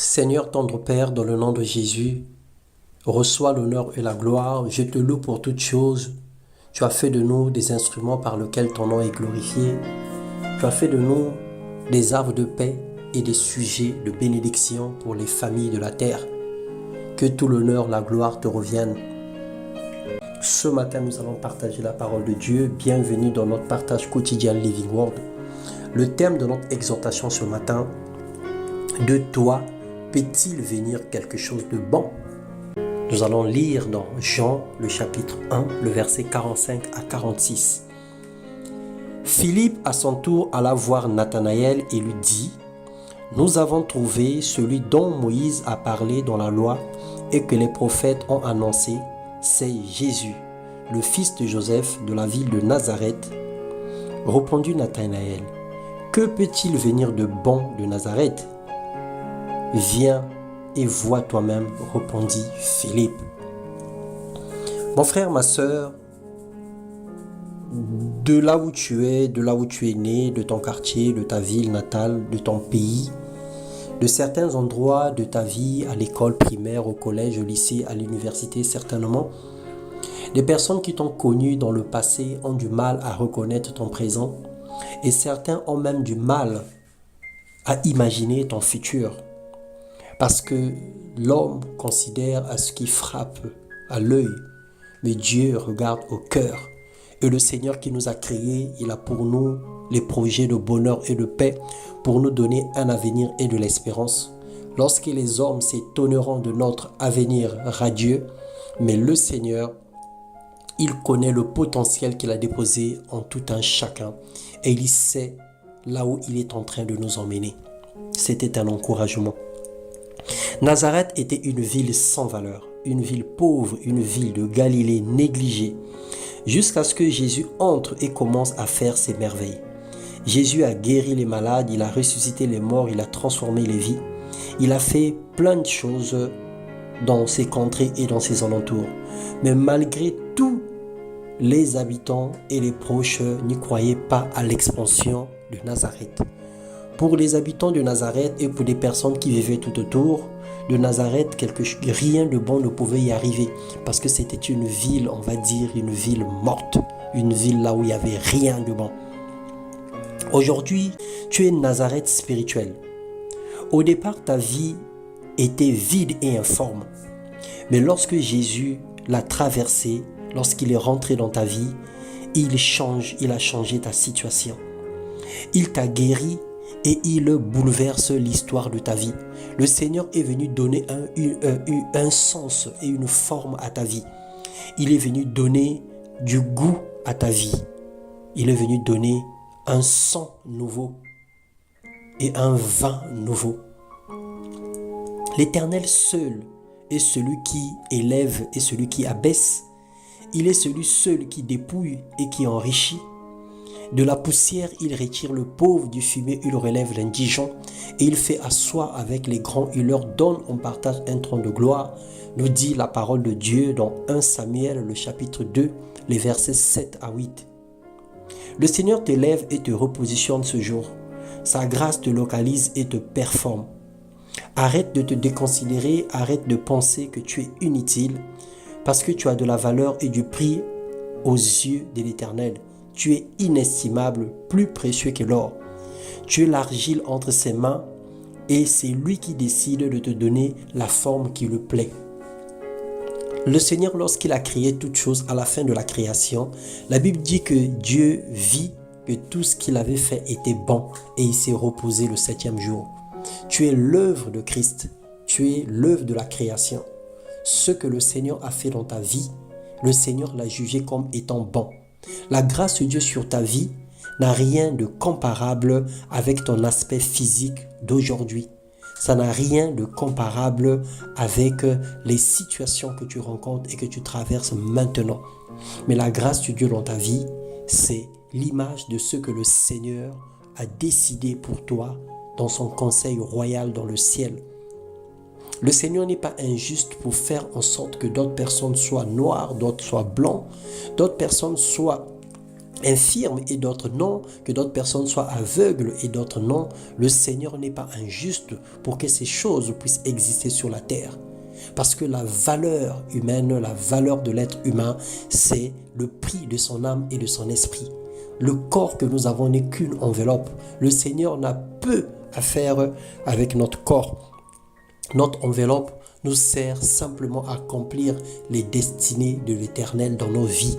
Seigneur tendre Père, dans le nom de Jésus, reçois l'honneur et la gloire. Je te loue pour toutes choses. Tu as fait de nous des instruments par lesquels ton nom est glorifié. Tu as fait de nous des arbres de paix et des sujets de bénédiction pour les familles de la terre. Que tout l'honneur, la gloire te reviennent. Ce matin, nous allons partager la parole de Dieu. Bienvenue dans notre partage quotidien Living Word. Le thème de notre exhortation ce matin, de toi peut-il venir quelque chose de bon? Nous allons lire dans Jean, le chapitre 1, le verset 45 à 46. Philippe, à son tour, alla voir Nathanaël et lui dit, « Nous avons trouvé celui dont Moïse a parlé dans la loi et que les prophètes ont annoncé, c'est Jésus, le fils de Joseph de la ville de Nazareth. » Répondit Nathanaël, « Que peut-il venir de bon de Nazareth? Viens et vois toi-même, répondit Philippe. » Mon frère, ma soeur, de là où tu es, de là où tu es né, de ton quartier, de ta ville natale, de ton pays, de certains endroits de ta vie, à l'école primaire, au collège, au lycée, à l'université, certainement, des personnes qui t'ont connu dans le passé ont du mal à reconnaître ton présent et certains ont même du mal à imaginer ton futur. Parce que l'homme considère à ce qui frappe à l'œil, mais Dieu regarde au cœur. Et le Seigneur qui nous a créés, il a pour nous les projets de bonheur et de paix pour nous donner un avenir et de l'espérance. Lorsque les hommes s'étonneront de notre avenir radieux, mais le Seigneur, il connaît le potentiel qu'il a déposé en tout un chacun et il sait là où il est en train de nous emmener. C'était un encouragement. Nazareth était une ville sans valeur, une ville pauvre, une ville de Galilée négligée, jusqu'à ce que Jésus entre et commence à faire ses merveilles. Jésus a guéri les malades, il a ressuscité les morts, il a transformé les vies. Il a fait plein de choses dans ses contrées et dans ses alentours. Mais malgré tout, les habitants et les proches n'y croyaient pas à l'expansion de Nazareth. Pour les habitants de Nazareth et pour les personnes qui vivaient tout autour de Nazareth, rien de bon ne pouvait y arriver parce que c'était une ville, on va dire, une ville morte, une ville là où il n'y avait rien de bon. Aujourd'hui, tu es Nazareth spirituel. Au départ, ta vie était vide et informe. Mais lorsque Jésus l'a traversé, lorsqu'il est rentré dans ta vie, il a changé ta situation. Il t'a guéri et il bouleverse l'histoire de ta vie. Le Seigneur est venu donner un sens et une forme à ta vie. Il est venu donner du goût à ta vie. Il est venu donner un sang nouveau et un vin nouveau. L'Éternel seul est celui qui élève et celui qui abaisse. Il est celui seul qui dépouille et qui enrichit. De la poussière, il retire le pauvre, du fumier, il relève l'indigent et il fait asseoir avec les grands, il leur donne en partage un trône de gloire, nous dit la parole de Dieu dans 1 Samuel, le chapitre 2, les versets 7 à 8. Le Seigneur t'élève et te repositionne ce jour. Sa grâce te localise et te performe. Arrête de te déconsidérer, arrête de penser que tu es inutile parce que tu as de la valeur et du prix aux yeux de l'Éternel. Tu es inestimable, plus précieux que l'or. Tu es l'argile entre ses mains et c'est lui qui décide de te donner la forme qui lui plaît. Le Seigneur, lorsqu'il a créé toutes choses à la fin de la création, la Bible dit que Dieu vit que tout ce qu'il avait fait était bon et il s'est reposé le 7e jour. Tu es l'œuvre de Christ, tu es l'œuvre de la création. Ce que le Seigneur a fait dans ta vie, le Seigneur l'a jugé comme étant bon. La grâce de Dieu sur ta vie n'a rien de comparable avec ton aspect physique d'aujourd'hui. Ça n'a rien de comparable avec les situations que tu rencontres et que tu traverses maintenant. Mais la grâce de Dieu dans ta vie, c'est l'image de ce que le Seigneur a décidé pour toi dans son conseil royal dans le ciel. Le Seigneur n'est pas injuste pour faire en sorte que d'autres personnes soient noires, d'autres soient blancs, d'autres personnes soient infirmes et d'autres non, que d'autres personnes soient aveugles et d'autres non. Le Seigneur n'est pas injuste pour que ces choses puissent exister sur la terre. Parce que la valeur humaine, la valeur de l'être humain, c'est le prix de son âme et de son esprit. Le corps que nous avons n'est qu'une enveloppe. Le Seigneur n'a peu à faire avec notre corps. Notre enveloppe nous sert simplement à accomplir les destinées de l'Éternel dans nos vies.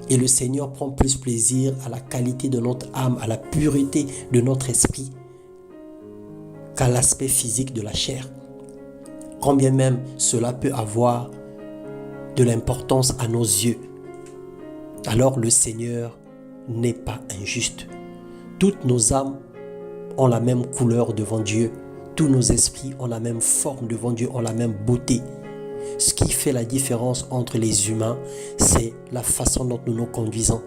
Et le Seigneur prend plus plaisir à la qualité de notre âme, à la pureté de notre esprit, qu'à l'aspect physique de la chair. Quand bien même cela peut avoir de l'importance à nos yeux, alors le Seigneur n'est pas injuste. Toutes nos âmes ont la même couleur devant Dieu. Tous nos esprits ont la même forme devant Dieu, ont la même beauté. Ce qui fait la différence entre les humains, c'est la façon dont nous nous conduisons.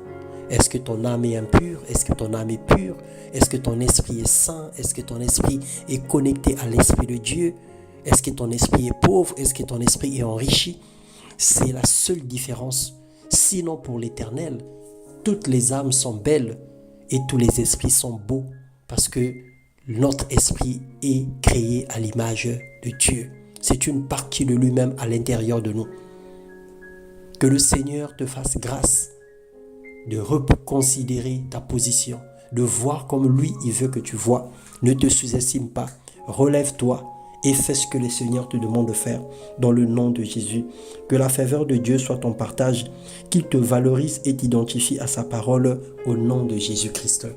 Est-ce que ton âme est impure? Est-ce que ton âme est pure? Est-ce que ton esprit est saint? Est-ce que ton esprit est connecté à l'Esprit de Dieu? Est-ce que ton esprit est pauvre? Est-ce que ton esprit est enrichi? C'est la seule différence. Sinon, pour l'Éternel, toutes les âmes sont belles et tous les esprits sont beaux parce que notre esprit est créé à l'image de Dieu. C'est une partie de lui-même à l'intérieur de nous. Que le Seigneur te fasse grâce de reconsidérer ta position, de voir comme lui, il veut que tu vois. Ne te sous-estime pas. Relève-toi et fais ce que le Seigneur te demande de faire dans le nom de Jésus. Que la faveur de Dieu soit ton partage, qu'il te valorise et t'identifie à sa parole au nom de Jésus-Christ.